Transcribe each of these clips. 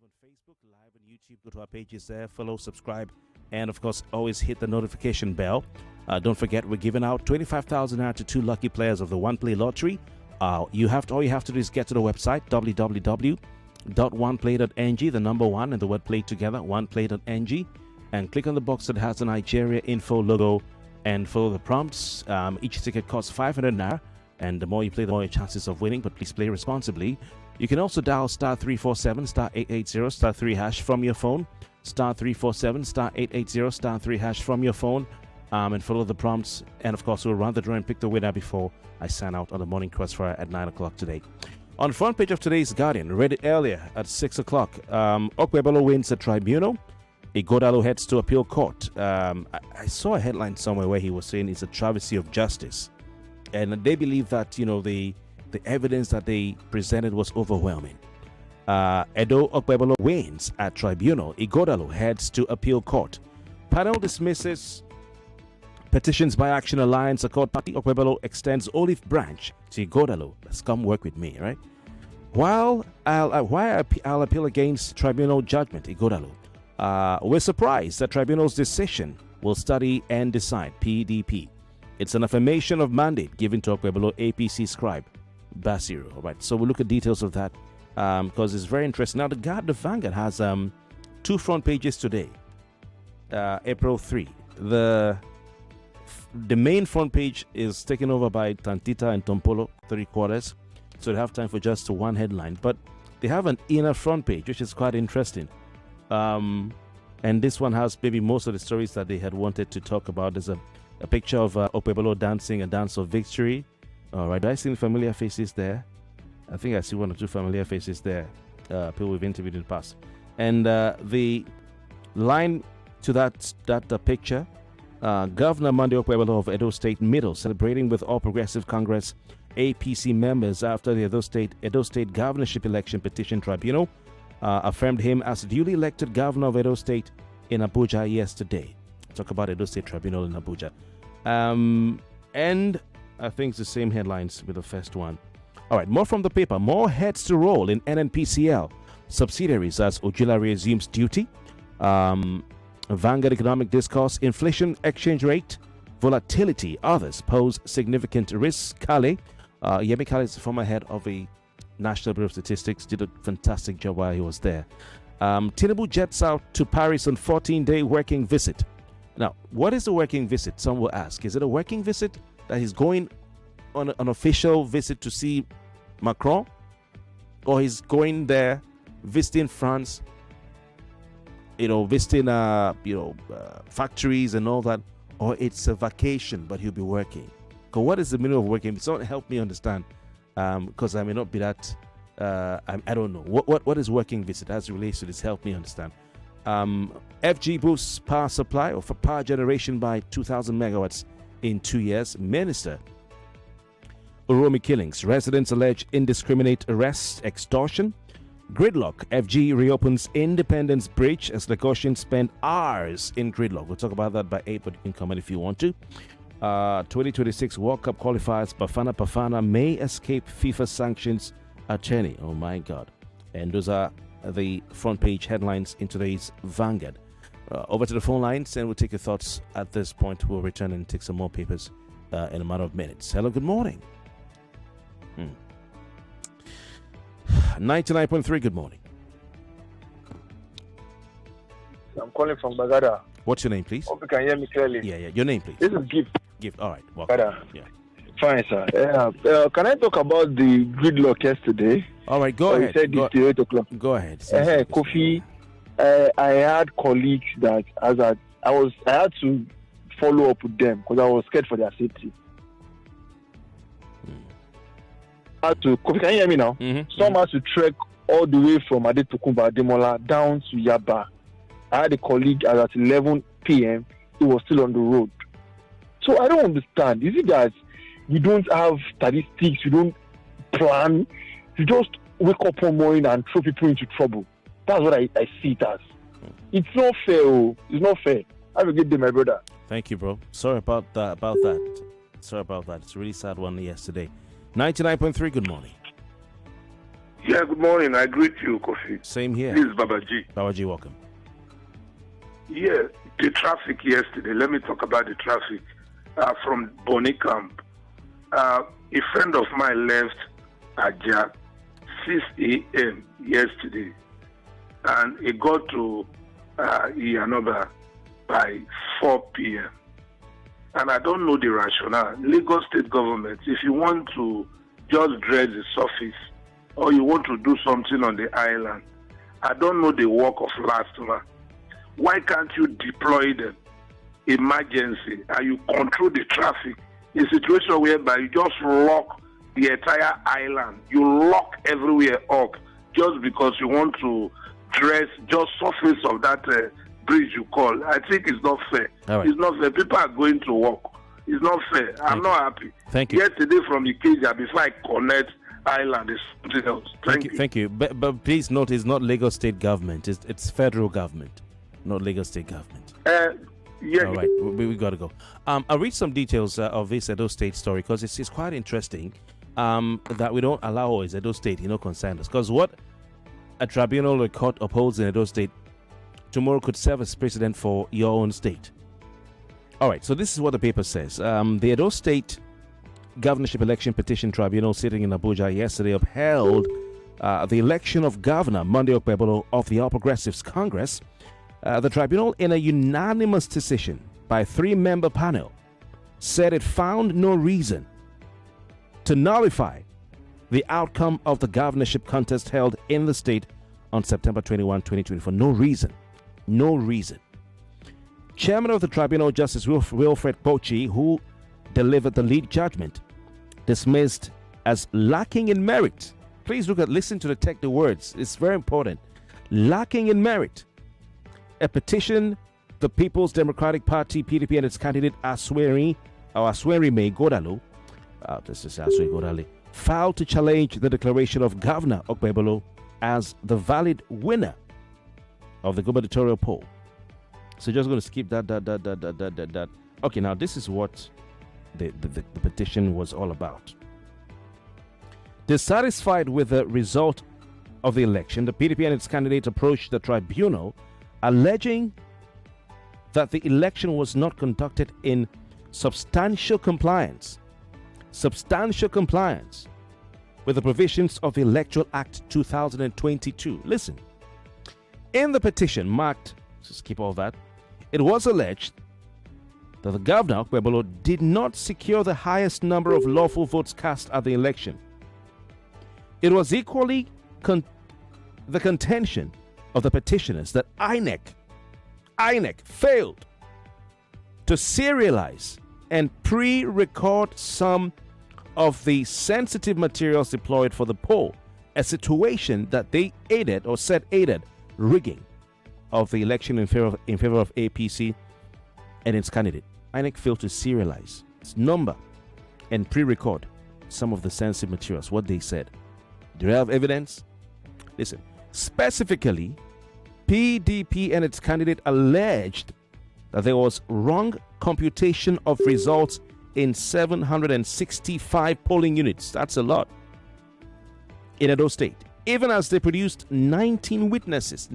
on Facebook, live on YouTube. Go to our pages there, follow, subscribe, and of course, always hit the notification bell. Don't forget, we're giving out 25,000 naira to 2 lucky players of the One Play Lottery. All you have to do is get to the website www.oneplay.ng, the number one and the word play together, oneplay.ng, and click on the box that has the Nigeria info logo and follow the prompts. Each ticket costs 500 naira, and the more you play, the more your chances of winning. But please play responsibly. You can also dial star 347 star 880 star 3 hash from your phone, star 347 star 880 star 3 hash from your phone, and follow the prompts. And of course, we'll run the draw and pick the winner before I sign out on the morning crossfire at 9 o'clock today. On the front page of today's Guardian, read it earlier at 6 o'clock. Okwebolo wins the tribunal. Igodalo heads to appeal court. I saw a headline somewhere where he was saying it's a travesty of justice, and they believe that the evidence that they presented was overwhelming. Edo Okwebolo wins at tribunal. Igodalo heads to appeal court. Panel dismisses petitions by Action Alliance. A court party. Okwebolo extends olive branch to Igodalo. Let's come work with me, right? While I'll appeal against tribunal judgment, Igodalo. We're surprised that tribunal's decision will study and decide. PDP. It's an affirmation of mandate given to Okwebolo APC scribe Basiru. All right, so we'll look at details of that because it's very interesting. Now, the Vanguard has 2 front pages today, April 3. The main front page is taken over by Tantita and Tompolo, 3/4, so they have time for just one headline. But they have an inner front page, which is quite interesting. And this one has maybe most of the stories that they had wanted to talk about. There's a picture of Okwebolo dancing a dance of victory. All right, do I see familiar faces there? I think I see 1 or 2 familiar faces there. People we've interviewed in the past. And the line to that picture, Governor Monday Okwebolo of Edo State Middle celebrating with All Progressive Congress APC members after the Edo State governorship election petition tribunal affirmed him as duly elected governor of Edo State in Abuja yesterday. Talk about Edo State Tribunal in Abuja. And I think it's the same headlines with the first one. All right, more from the paper. More heads to roll in NNPCL subsidiaries as Ojila resumes duty. Vanguard economic discourse, inflation, exchange rate, volatility, others pose significant risks. Kale, Yemi Kale is the former head of the National Bureau of Statistics, did a fantastic job while he was there. Tinubu jets out to Paris on 14-day working visit. Now, what is a working visit? Some will ask. Is it a working visit that he's going on an official visit to see Macron? Or he's going there, visiting France, visiting, factories and all that? Or it's a vacation, but he'll be working? Because what is the meaning of working? Someone help me understand. Because I may not be that, I don't know. What is working visit as it relates to this? Help me understand. FG boosts power supply or for power generation by 2,000 megawatts in 2 years. Minister Uromi killings. Residents allege indiscriminate arrests, extortion. Gridlock. FG reopens Independence Bridge as Lagosians spend hours in gridlock. We'll talk about that by 8, but you can comment if you want to. 2026 World Cup qualifiers. Bafana may escape FIFA sanctions attorney. Oh my God. And those are the front page headlines in today's Vanguard. Over to the phone lines, and we'll take your thoughts at this point. We'll return and take some more papers in a matter of minutes. Hello, good morning. 99.3, good morning. I'm calling from Bagada. What's your name, please? Hope you can hear me clearly. Yeah. Your name, please. This is Gift. Gift. All right. Welcome. Bagada. Yeah. Fine, sir. Can I talk about the gridlock yesterday? All right, go ahead. You said it's till 8 o'clock. Go ahead. Kofi, I had colleagues that I had to follow up with them because I was scared for their safety. Kofi, can you hear me now? Some had to trek all the way from Adetukumba, Ademola down to Yaba. I had a colleague at 11 p.m. He was still on the road. So I don't understand. Is it that you don't have statistics, you don't plan, you just wake up one morning and throw people into trouble? That's what I see it as. It's not fair. It's not fair. Have a good day, my brother. Thank you, bro. Sorry about that. Sorry about that. It's a really sad one yesterday. 99.3, good morning. Yeah, good morning. I greet you, Kofi. Same here. This is Babaji. Babaji, welcome. Yeah, the traffic yesterday. Let me talk about the traffic from Bonny Camp. A friend of mine left Aja 6 a.m. yesterday, and he got to Iyanoba by 4 p.m. And I don't know the rationale. Lagos State government, if you want to just dredge the surface or you want to do something on the island, I don't know the work of last man. Why can't you deploy them emergency and you control the traffic? A situation whereby you just lock the entire island, you lock everywhere up just because you want to dress just surface of that bridge you call. I think it's not fair. Right. It's not fair. People are going to work. It's not fair. I'm not happy. Thank you. Yesterday from the Ikeja, before I connect island, is something else. Thank you. Thank you. But please note, it's not Lagos State government. It's federal government, not Lagos State government. Yeah. All right, we got to go. I'll read some details of this Edo State story because it's quite interesting that we don't allow Edo State, concern us. Because what a tribunal or court upholds in Edo State tomorrow could serve as precedent for your own state. All right, so this is what the paper says. The Edo State Governorship Election Petition Tribunal sitting in Abuja yesterday upheld the election of Governor Monday Okpebolo of the All Progressives Congress. The tribunal, in a unanimous decision by a 3-member panel, said it found no reason to nullify the outcome of the governorship contest held in the state on September 21, 2024. No reason. No reason. Chairman of the tribunal, Justice Wilfred Pochi, who delivered the lead judgment, dismissed as lacking in merit. Please listen to the words. It's very important. Lacking in merit. A petition the People's Democratic Party, PDP, and its candidate Asweri May Godalo, filed to challenge the declaration of Governor Okpebolo as the valid winner of the gubernatorial poll. So just going to skip that. Okay, now this is what the petition was all about. Dissatisfied with the result of the election, the PDP and its candidate approached the tribunal alleging that the election was not conducted in substantial compliance with the provisions of the Electoral Act 2022. Listen, in the petition marked, skip all that, it was alleged that the governor, Okpebolo, did not secure the highest number of lawful votes cast at the election. It was equally the contention of the petitioners that INEC failed to serialize and pre-record some of the sensitive materials deployed for the poll, a situation that they aided rigging of the election in favor of APC and its candidate. INEC failed to serialize, its number, and pre-record some of the sensitive materials, what they said. Do you have evidence? Listen, specifically, PDP and its candidate alleged that there was wrong computation of results in 765 polling units. That's a lot. In Edo State, even as they produced 19 witnesses,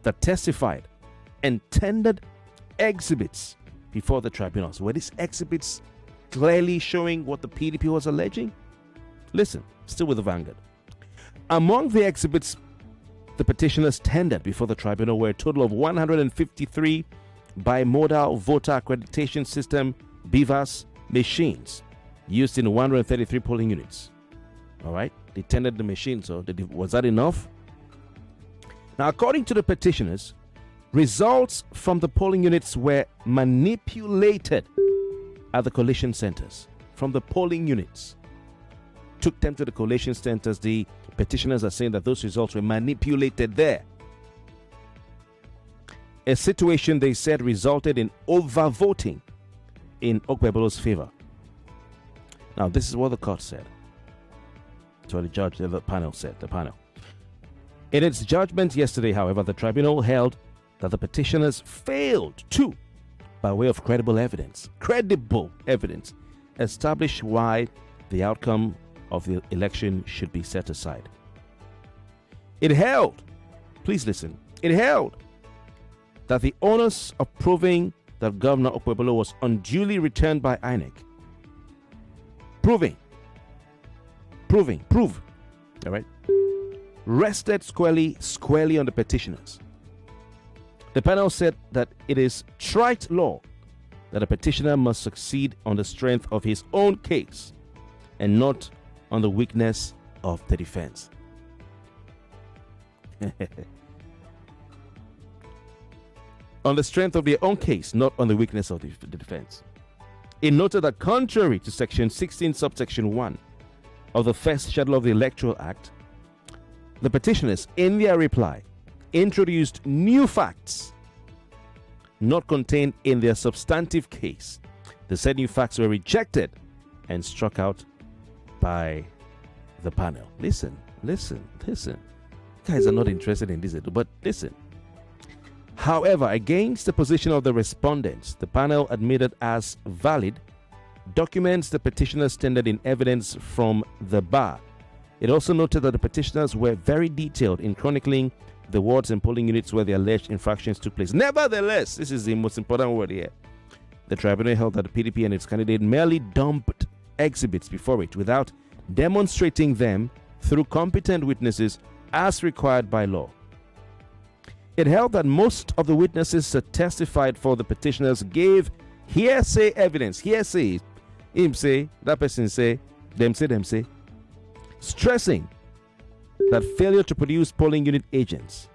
that testified and tendered exhibits before the tribunals. Were these exhibits clearly showing what the PDP was alleging? Listen, still with the Vanguard. Among the exhibits the petitioners tendered before the tribunal were a total of 153 bimodal voter accreditation system BVAS machines used in 133 polling units. All right, they tendered the machines. So was that enough? Now, according to the petitioners, results from the polling units were manipulated at the collation centers. From the polling units, took them to the collation centers. The petitioners are saying that those results were manipulated there. A situation they said resulted in overvoting in Okpebolo's favor. Now, this is what the court said. So the judge, the panel said, In its judgment yesterday, however, the tribunal held that the petitioners failed to, by way of credible evidence, establish why the outcome of the election should be set aside. It held, please listen, it held that the onus of proving that Governor Okpebholo was unduly returned by INEC, prove, all right, rested squarely on the petitioners. The panel said that it is trite law that a petitioner must succeed on the strength of his own case and not on the weakness of the defense. On the strength of their own case, not on the weakness of the defense. It noted that contrary to Section 16, subsection 1 of the first schedule of the Electoral Act, the petitioners, in their reply, introduced new facts not contained in their substantive case. The said new facts were rejected and struck out by the panel. Listen. You guys are not interested in this, but listen. However, against the position of the respondents, the panel admitted as valid documents the petitioners tendered in evidence from the bar. It also noted that the petitioners were very detailed in chronicling the wards and polling units where the alleged infractions took place. Nevertheless, this is the most important word here. The tribunal held that the PDP and its candidate merely dumped exhibits before it without demonstrating them through competent witnesses as required by law. It held that most of the witnesses that testified for the petitioners gave hearsay evidence. Hearsay, him say, that person say, them say, stressing that failure to produce polling unit agents,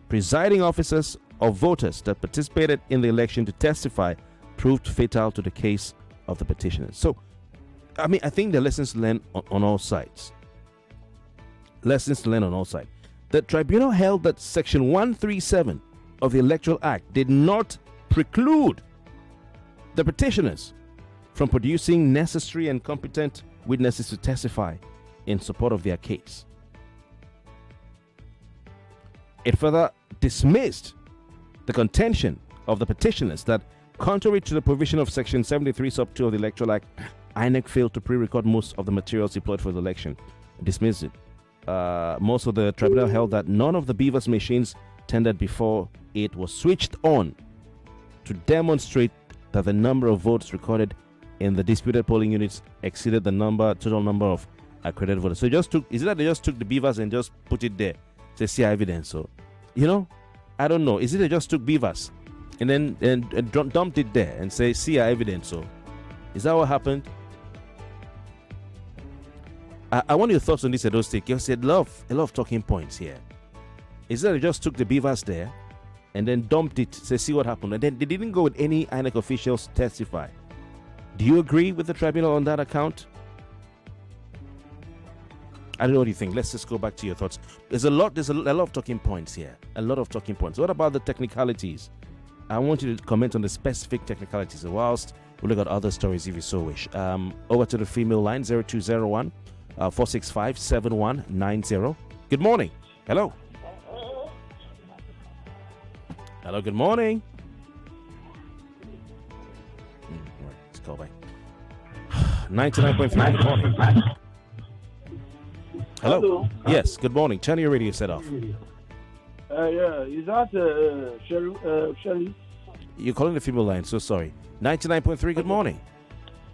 presiding officers, or voters that participated in the election to testify proved fatal to the case of the petitioners. So, I think the lessons learned on all sides. The tribunal held that Section 137 of the Electoral Act did not preclude the petitioners from producing necessary and competent witnesses to testify in support of their case. It further dismissed the contention of the petitioners that, contrary to the provision of Section 73 sub 2 of the Electoral Act, INEC failed to pre-record most of the materials deployed for the election. Dismissed it. Most of the tribunal held that none of the Beavers machines tendered before it was switched on to demonstrate that the number of votes recorded in the disputed polling units exceeded the total number of accredited voters. So they just took the Beavers and just put it there to see evidence. So, I don't know. Is it they just took Beavers and then dumped it there and say, see our evidence? So, is that what happened? I want your thoughts on this, Edo State. You said a lot of talking points here. Is that they just took the Beavers there and then dumped it to see what happened? And then they didn't go with any INEC officials to testify. Do you agree with the tribunal on that account? I don't know what you think. Let's just go back to your thoughts. There's a lot of talking points here. A lot of talking points. What about the technicalities? I want you to comment on the specific technicalities whilst we look at other stories if you so wish. Over to the female line, 0201 465 7190. Good morning. Hello. Hello, good morning. Let's call back. 99.3, good morning. Hello. Yes, good morning. Turn your radio set off. Yeah, is that Shelley? You're calling the female line, so sorry. 99.3, good morning.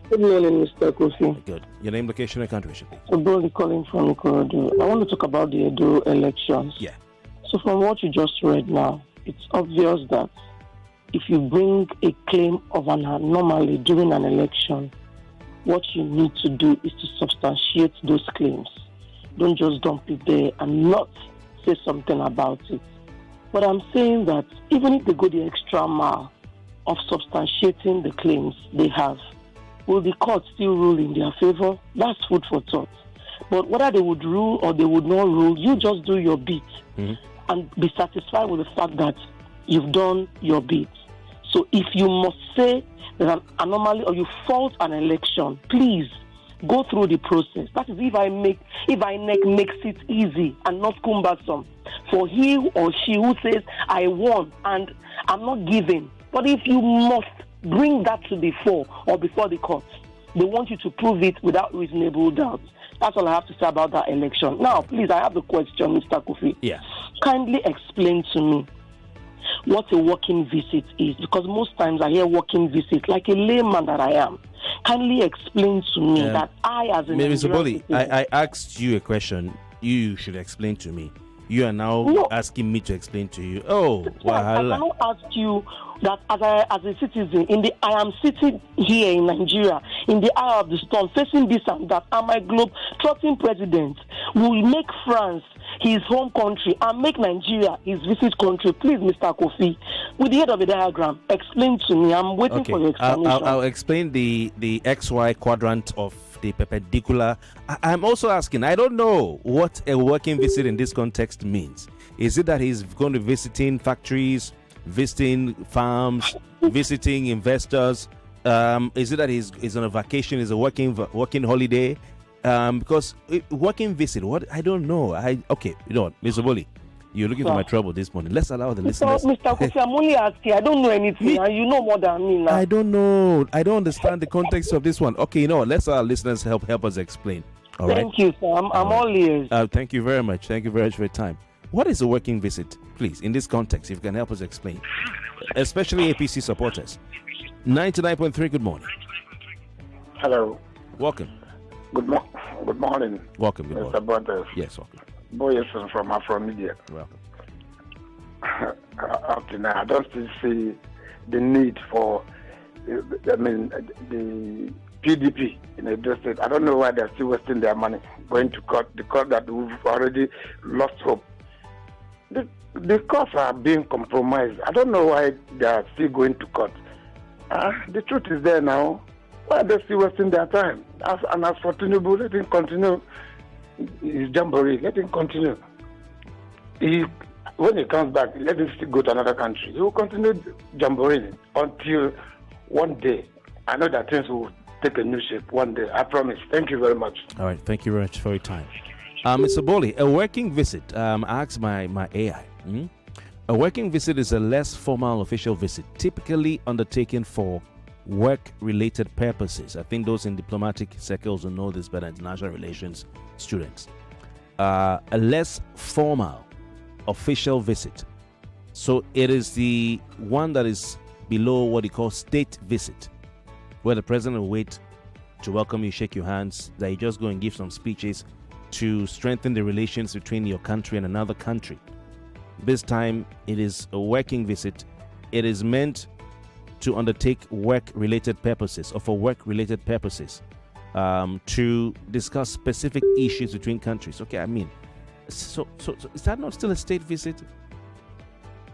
Good morning, Mr. Kofi. Good. Your name, location, and country should be. So, Brody calling from Ikorodu. I want to talk about the Edo elections. Yeah. So, from what you just read now, it's obvious that if you bring a claim of an anomaly during an election, what you need to do is to substantiate those claims. Don't just dump it there and not say something about it. But I'm saying that even if they go the extra mile of substantiating the claims they have, will the court still rule in their favor? That's food for thought. But whether they would rule or they would not rule, you just do your bit and be satisfied with the fact that you've done your bit. So if you must say there's an anomaly or you fault an election, please go through the process. That is if INEC makes it easy and not cumbersome for he or she who says, I won and I'm not giving. But if you must bring that to the fore or before the court, They want you to prove it without reasonable doubt. That's all I have to say about that election. Now, please, I have a question, Mr. Kofi. Yeah. Kindly explain to me what a working visit is, because most times I hear working visit, like a layman that I am. Kindly explain to me that I, as a Mr. Boli, I asked you a question. You should explain to me. You are now asking me to explain to you. Oh, I cannot ask you that as a citizen. I am sitting here in Nigeria in the eye of the storm, facing this and that, and my globe-trotting president will make France his home country and make Nigeria his visit country. Please, Mr. Kofi, with the head of a diagram, explain to me. I'm waiting for your explanation. I'll explain the XY quadrant of the perpendicular. I'm also asking, I don't know what a working visit in this context means. Is it that he's going to visiting factories, visiting farms, visiting investors? Is it that he's on a vacation, is a working holiday? Because working visit, what? I don't know. Okay, you know what, Mr. Boli, you're looking for my trouble this morning. Let's allow the listeners. Mr. Kofi, I'm only asking. I don't know anything, and you know more than me now. I don't know. I don't understand the context of this one. Okay, you know what? Let's our listeners help us explain. All right. Thank you, sir. I'm all ears. Thank you very much. Thank you very much for your time. What is a working visit, please, in this context, if you can help us explain, especially APC supporters? 99.3, good morning. Hello. Welcome. Good morning. Welcome, good Mr. morning. Bartels. Yes, welcome. Boyerson from Afro Media. Welcome. Up to now, I don't still see the need for, the PDP in Edo State. I don't know why they're still wasting their money going to court, the court that we've already lost hope. The courts are being compromised. I don't know why they are still going to court. The truth is there now. Why are they still wasting their time? As for Tinubu, let him continue his jamboree. Let him continue. When he comes back, let him still go to another country. He will continue jamboree until one day. I know that things will take a new shape one day. I promise. Thank you very much. All right. Thank you very much for your time. Mr. Boli, a working visit, I asked my AI. A working visit is a less formal official visit, typically undertaken for work-related purposes. I think those in diplomatic circles will know this better, international relations students. A less formal official visit. So it is the one that is below what you call state visit, where the president will wait to welcome you, shake your hands, that you just go and give some speeches to strengthen the relations between your country and another country. This time it is a working visit. It is meant to undertake work-related purposes or for work-related purposes to discuss specific issues between countries. Okay, I mean, so is that not still a state visit?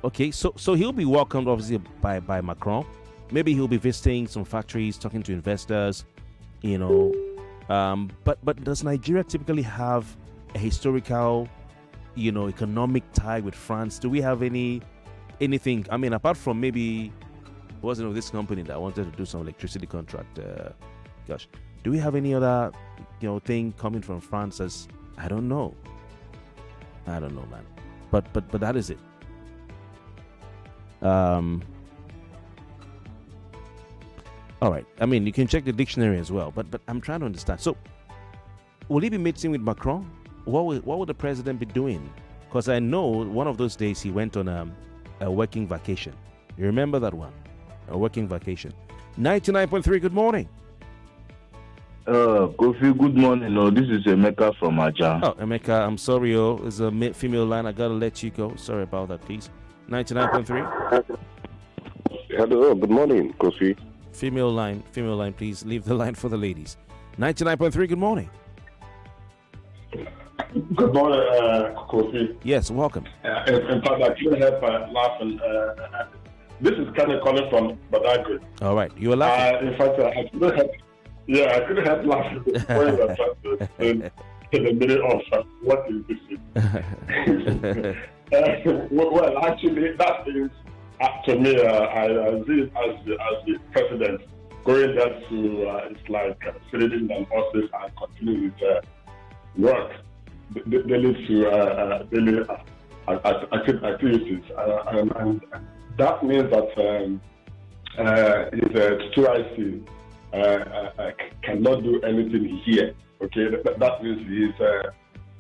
Okay, so he'll be welcomed obviously by Macron. Maybe he'll be visiting some factories, talking to investors, you know. But does Nigeria typically have a historical, economic tie with France? Do we have anything? I mean, apart from maybe wasn't of this company that wanted to do some electricity contract. Do we have any other, thing coming from France? As I don't know, man. But that is it. All right. I mean, you can check the dictionary as well. But I'm trying to understand. So, will he be meeting with Macron? What would the president be doing? Because I know one of those days he went on a working vacation. You remember that one? A working vacation. 99.3, good morning. Kofi, good morning. No, this is Emeka from Aja. Oh, Emeka, I'm sorry. It's a female line. I got to let you go. Sorry about that, please. 99.3. Hello, good morning, Kofi. Female line, please. Leave the line for the ladies. 99.3, good morning. Good morning, Kofi. Yes, welcome. In fact, I couldn't help laughing. This is kind of calling from Badagry. All right, you were laughing. In fact, I couldn't help laughing when you were trying to explain in the middle of what is this. Well, actually, that is, to me, I see it as the president going there to, it's like sitting in an office and continuing his work. Daily to daily activities, and that means that his 2IC cannot do anything here. Okay, that means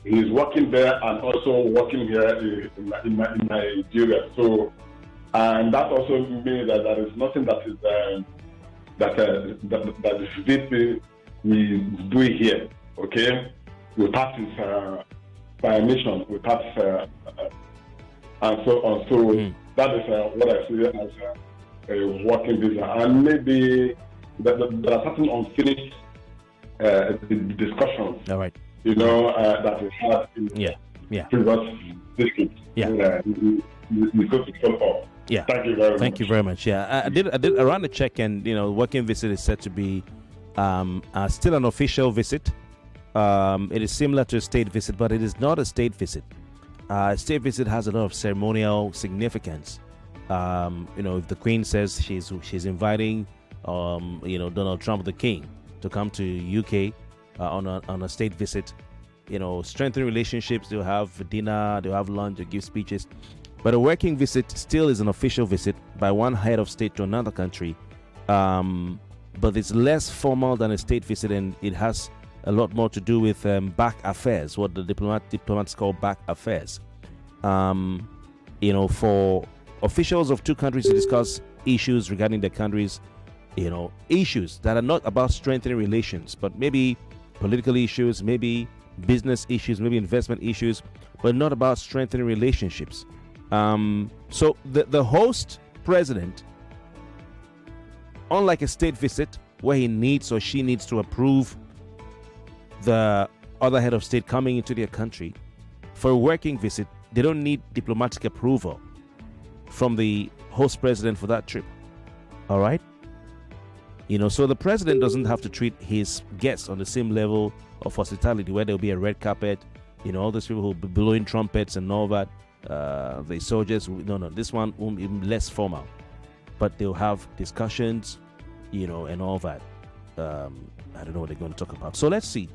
he's working there and also working here in Nigeria. So, and that also means that there is nothing that is that the VP is doing here. Okay, without his permission, without and so on. So that is what I see as a working visa, and maybe there are certain unfinished discussions. All right. That we had in previous districts. Yeah. We go to follow up. Yeah. Thank you very much. Thank you very much. Yeah, I did around the check, and working visit is said to be still an official visit. It is similar to a state visit, but it is not a state visit. A state visit has a lot of ceremonial significance. If the Queen says she's inviting Donald Trump, the King, to come to UK on a state visit, strengthen relationships. They'll have dinner, they'll have lunch, they'll give speeches. But a working visit still is an official visit by one head of state to another country. But it's less formal than a state visit, and it has a lot more to do with back affairs, what the diplomats call back affairs. For officials of two countries to discuss issues regarding their countries, issues that are not about strengthening relations, but maybe political issues, maybe business issues, maybe investment issues, but not about strengthening relationships. So the host president, unlike a state visit where he needs or she needs to approve the other head of state coming into their country, for a working visit, they don't need diplomatic approval from the host president for that trip. All right? So the president doesn't have to treat his guests on the same level of hospitality where there'll be a red carpet, all those people who will be blowing trumpets and all that. The soldiers, no, this one will be less formal, but they'll have discussions, and all that. I don't know what they're going to talk about. So let's see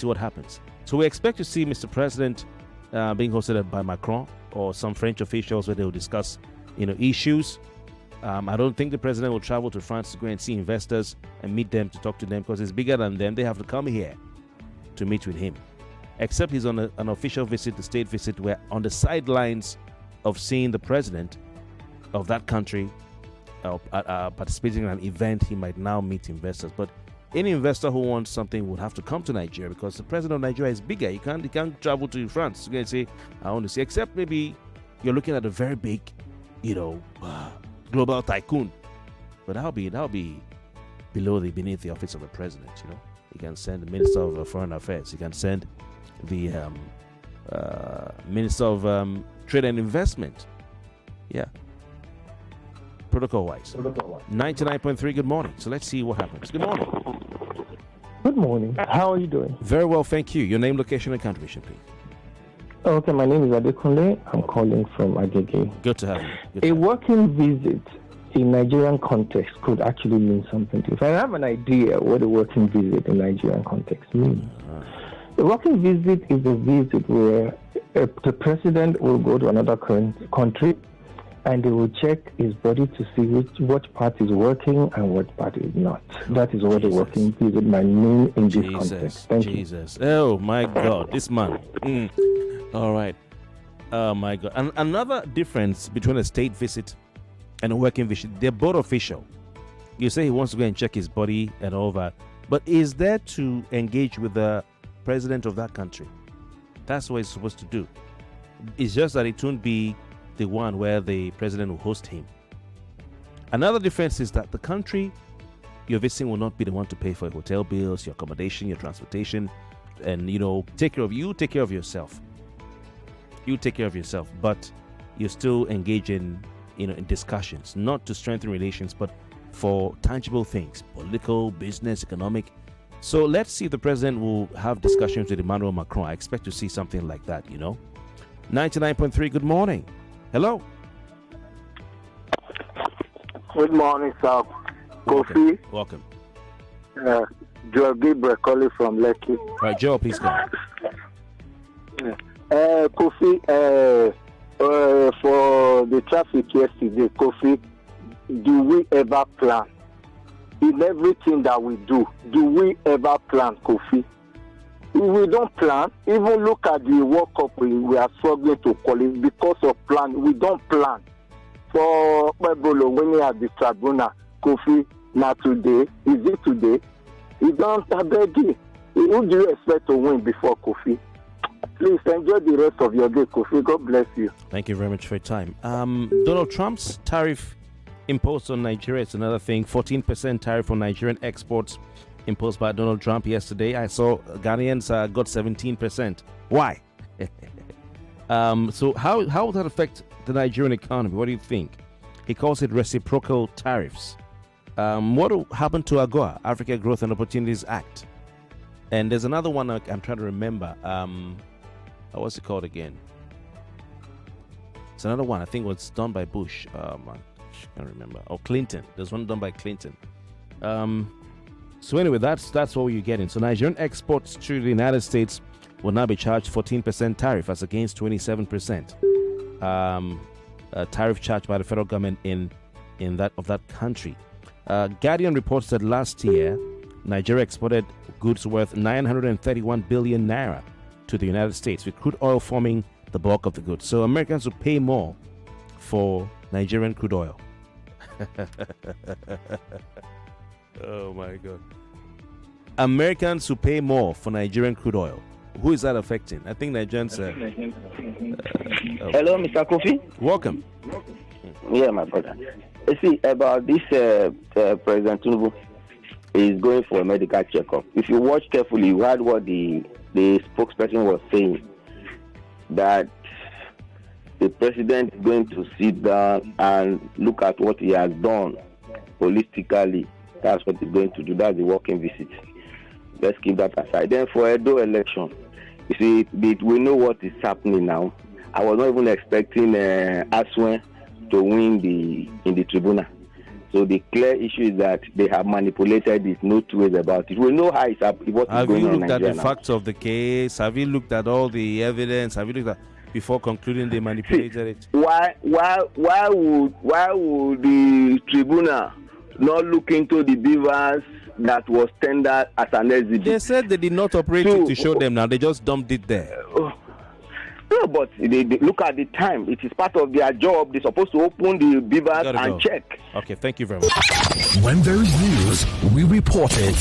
what happens. So we expect to see Mr. President being hosted by Macron or some French officials where they'll discuss, issues. I don't think the president will travel to France to go and see investors and meet them, to talk to them, because it's bigger than them. They have to come here to meet with him. Except he's on an official visit, the state visit, where on the sidelines of seeing the president of that country participating in an event, he might now meet investors. But any investor who wants something would have to come to Nigeria, because the president of Nigeria is bigger. He can't travel to France to go and say, I want to see. Except maybe you're looking at a very big, global tycoon. But that'll be beneath the office of the president. You can send the Minister of Foreign Affairs. You can send the Minister of Trade and Investment. Yeah. Protocol-wise. 99.3, good morning. So let's see what happens. Good morning. Good morning. How are you doing? Very well, thank you. Your name, location, and contribution, please. Okay, my name is Adekunle. I'm calling from Agege. Good to have you. A working visit in Nigerian context could actually mean something to you. I have an idea what a working visit in Nigerian context means. A working visit is a visit where the president will go to another country and they will check his body to see what part is working and what part is not. That is what a working visit might mean in this context. Thank you. Oh my God, this man. All right. Oh my God. And another difference between a state visit and a working visit, they're both official. You say he wants to go and check his body and all that, but is there to engage with the president of that country? That's what he's supposed to do. It's just that it won't be the one where the president will host him. Another difference is that the country you're visiting will not be the one to pay for your hotel bills, your accommodation, your transportation, and take care of you. Take care of yourself. You take care of yourself, but you still engage in in discussions, not to strengthen relations, but for tangible things, political, business, economic. So let's see if the president will have discussions with Emmanuel Macron. I expect to see something like that. 99.3. Good morning. Hello. Good morning, sir. Kofi. Welcome. Joel Gabriel calling from Lekki. All right, Joel, please go. Kofi, for the traffic yesterday, Kofi, do we ever plan in everything that we do we ever plan, Kofi? If we don't plan, even look at the World Cup we are struggling to qualify because of plan. We don't plan. For Pueblo winning at the tribunal, Kofi, not today. Is it today? You don't beg you. Who do you expect to win before Kofi? Please enjoy the rest of your day, Kofi. God bless you. Thank you very much for your time. Donald Trump's tariff imposed on Nigeria is another thing. 14% tariff on Nigerian exports imposed by Donald Trump yesterday. I saw Ghanaians got 17%. Why? So how will that affect the Nigerian economy? What do you think? He calls it reciprocal tariffs. What will happen to AGOA, Africa Growth and Opportunities Act? And there's another one I'm trying to remember. What's it called again? It's another one. I think it was done by Bush. I can't remember. Or Clinton. There's one done by Clinton. So anyway, that's what you're getting. So Nigerian exports to the United States will now be charged 14% tariff as against 27% tariff charged by the federal government in that country. Guardian reports that last year Nigeria exported goods worth 931 billion naira to the United States, with crude oil forming the bulk of the goods. So Americans will pay more for Nigerian crude oil. Oh my God. Americans who pay more for Nigerian crude oil. Who is that affecting? I think Nigerians. Hello, Mr. Kofi. Welcome. Yeah, my brother. You see, about this President Tinubu is going for a medical checkup. If you watch carefully, you heard what the spokesperson was saying, that the president is going to sit down and look at what he has done holistically. That's what he's going to do. That's the working visit. Let's keep that aside. Then for Edo election, you see, we know what is happening now. I was not even expecting Aswen to win in the tribunal. So the clear issue is that they have manipulated it. No two ways about it. We know how it's happening. Have you looked at the facts of the case? Have you looked at all the evidence? Have you looked at before concluding they manipulated it? Why would the tribunal not look into the beavers that was tendered as an exhibit? They said they did not operate it to show them. Now they just dumped it there. No, but they look at the time. It is part of their job. They're supposed to open the beavers and check. Okay, thank you very much. When there is news, we report it.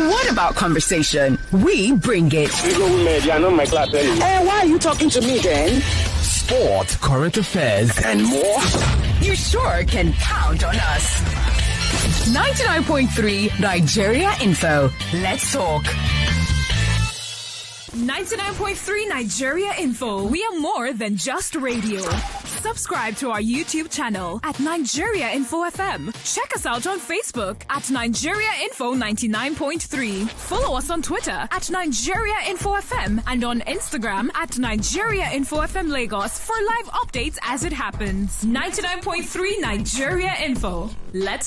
What about conversation? We bring it. Hey, why are you talking to me then? Sport, current affairs, and more. You sure can count on us. 99.3 Nigeria Info. Let's talk. 99.3 Nigeria Info. We are more than just radio. Subscribe to our YouTube channel at Nigeria Info FM. Check us out on Facebook at Nigeria Info 99.3. Follow us on Twitter at Nigeria Info FM and on Instagram at Nigeria Info FM Lagos for live updates as it happens. 99.3 Nigeria Info. Let's